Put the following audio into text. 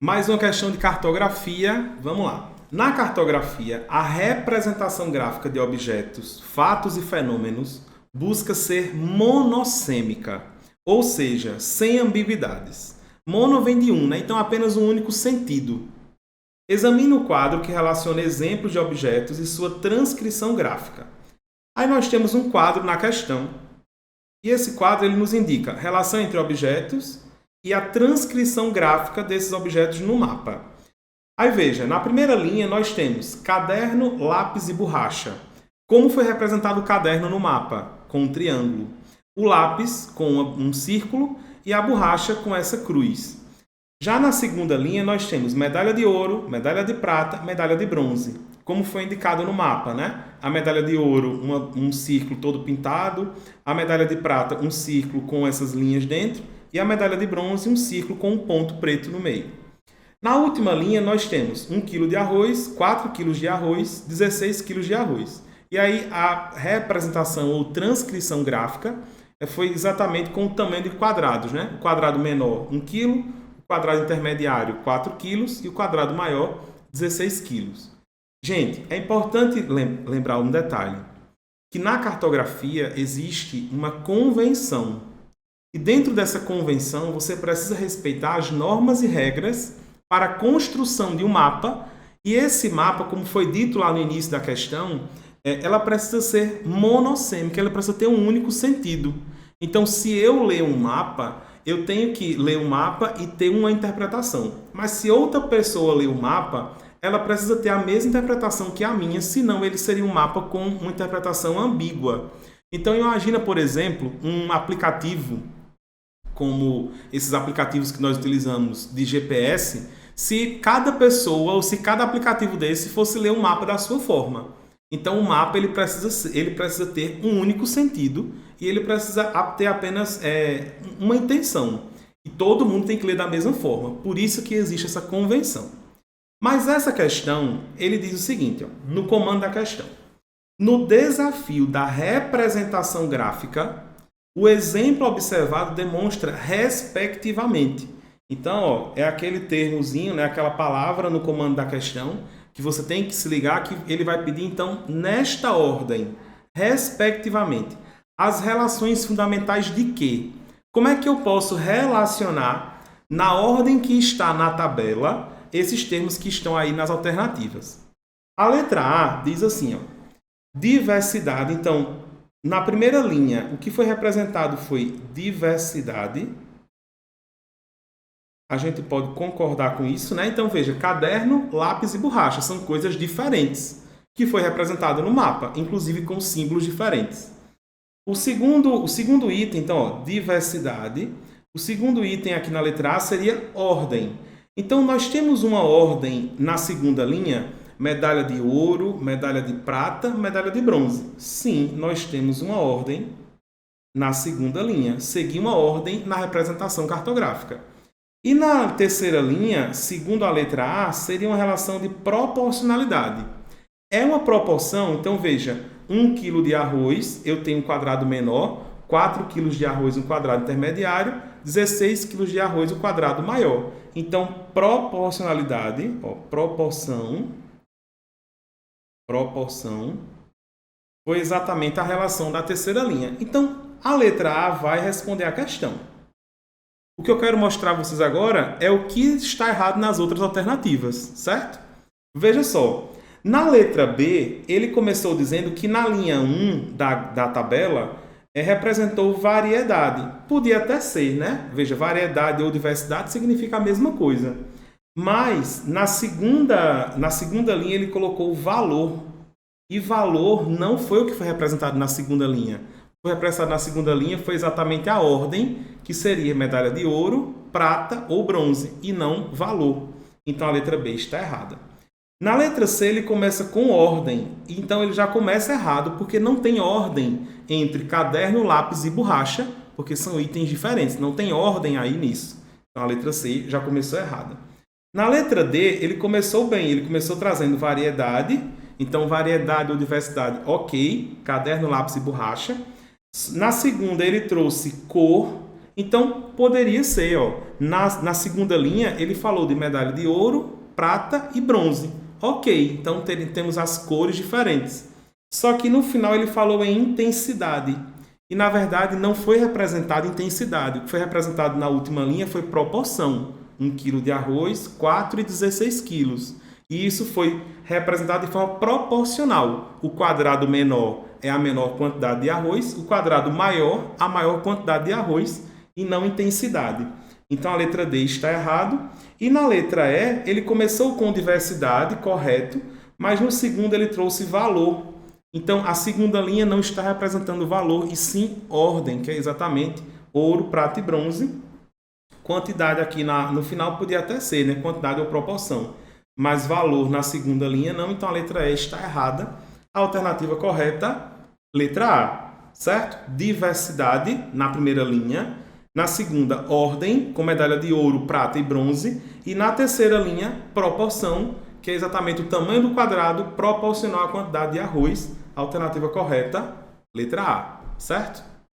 Mais uma questão de cartografia. Vamos lá. Na cartografia, a representação gráfica de objetos, fatos e fenômenos busca ser monossêmica, ou seja, sem ambiguidades. Mono vem de um, né? Então apenas um único sentido. Examine o quadro que relaciona exemplos de objetos e sua transcrição gráfica. Aí nós temos um quadro na questão. E esse quadro ele nos indica a relação entre objetos e a transcrição gráfica desses objetos no mapa. Aí veja, na primeira linha nós temos caderno, lápis e borracha. Como foi representado o caderno no mapa? Com um triângulo. O lápis com um círculo e a borracha com essa cruz. Já na segunda linha nós temos medalha de ouro, medalha de prata, medalha de bronze. Como foi indicado no mapa, né? A medalha de ouro, um círculo todo pintado. A medalha de prata, um círculo com essas linhas dentro. E a medalha de bronze, um círculo com um ponto preto no meio. Na última linha, nós temos 1 kg de arroz, 4 kg de arroz, 16 kg de arroz. E aí a representação ou transcrição gráfica foi exatamente com o tamanho de quadrados, né? O quadrado menor, 1 kg, o quadrado intermediário, 4 kg e o quadrado maior, 16 kg. Gente, é importante lembrar um detalhe, que na cartografia existe uma convenção. E dentro dessa convenção, você precisa respeitar as normas e regras para a construção de um mapa. E esse mapa, como foi dito lá no início da questão, ela precisa ser monossêmica, ela precisa ter um único sentido. Então, se eu ler um mapa, eu tenho que ler o mapa e ter uma interpretação. Mas se outra pessoa ler o mapa, ela precisa ter a mesma interpretação que a minha, senão ele seria um mapa com uma interpretação ambígua. Então, imagina, por exemplo, um aplicativo como esses aplicativos que nós utilizamos de GPS, se cada pessoa ou se cada aplicativo desse fosse ler um mapa da sua forma. Então, o mapa ele precisa ter um único sentido e ele precisa ter apenas uma intenção. E todo mundo tem que ler da mesma forma. Por isso que existe essa convenção. Mas essa questão, ele diz o seguinte, ó, no comando da questão. No desafio da representação gráfica, o exemplo observado demonstra respectivamente. Então, ó, é aquele termozinho, né, aquela palavra no comando da questão, que você tem que se ligar que ele vai pedir, então, nesta ordem, respectivamente. As relações fundamentais de quê? Como é que eu posso relacionar, na ordem que está na tabela, esses termos que estão aí nas alternativas? A letra A diz assim, ó, diversidade. Então, na primeira linha, o que foi representado foi diversidade. A gente pode concordar com isso, né? Então, veja, caderno, lápis e borracha são coisas diferentes, que foi representado no mapa, inclusive com símbolos diferentes. O segundo item, então, ó, diversidade. O segundo item aqui na letra A seria ordem. Então, nós temos uma ordem na segunda linha, medalha de ouro, medalha de prata, medalha de bronze. Sim, nós temos uma ordem na segunda linha. Seguir uma ordem na representação cartográfica. E na terceira linha, segundo a letra A, seria uma relação de proporcionalidade. É uma proporção, então veja, 1 kg de arroz, eu tenho um quadrado menor, 4 kg de arroz, um quadrado intermediário, 16 kg de arroz, um quadrado maior. Então, proporcionalidade, ó, proporção, foi exatamente a relação da terceira linha. Então, a letra A vai responder a questão. O que eu quero mostrar a vocês agora é o que está errado nas outras alternativas, certo? Veja só, na letra B, ele começou dizendo que na linha 1 da tabela representou variedade. Podia até ser, né? Veja, variedade ou diversidade significa a mesma coisa. Mas, na segunda linha, ele colocou valor. E valor não foi o que foi representado na segunda linha. O que foi representado na segunda linha foi exatamente a ordem, que seria medalha de ouro, prata ou bronze, e não valor. Então, a letra B está errada. Na letra C, ele começa com ordem. Então, ele já começa errado, porque não tem ordem entre caderno, lápis e borracha, porque são itens diferentes. Não tem ordem aí nisso. Então, a letra C já começou errada. Na letra D, ele começou bem. Ele começou trazendo variedade. Então, variedade ou diversidade, ok. Caderno, lápis e borracha. Na segunda, ele trouxe cor. Então, poderia ser, ó, na segunda linha, ele falou de medalha de ouro, prata e bronze. Ok, então temos as cores diferentes. Só que no final ele falou em intensidade. E, na verdade, não foi representado intensidade. O que foi representado na última linha foi proporção. 1 kg de arroz, 4 e 16 quilos. E isso foi representado de forma proporcional. O quadrado menor é a menor quantidade de arroz, o quadrado maior, a maior quantidade de arroz, e não intensidade. Então, a letra D está errado. E na letra E, ele começou com diversidade, correto, mas no segundo ele trouxe valor. Então, a segunda linha não está representando valor, e sim ordem, que é exatamente ouro, prata e bronze. Quantidade aqui no final podia até ser, né? Quantidade ou proporção. Mas valor na segunda linha não, então a letra E está errada. A alternativa correta, letra A, certo? Diversidade na primeira linha. Na segunda, ordem, com medalha de ouro, prata e bronze. E na terceira linha, proporção, que é exatamente o tamanho do quadrado proporcional à quantidade de arroz. Alternativa correta, letra A, certo?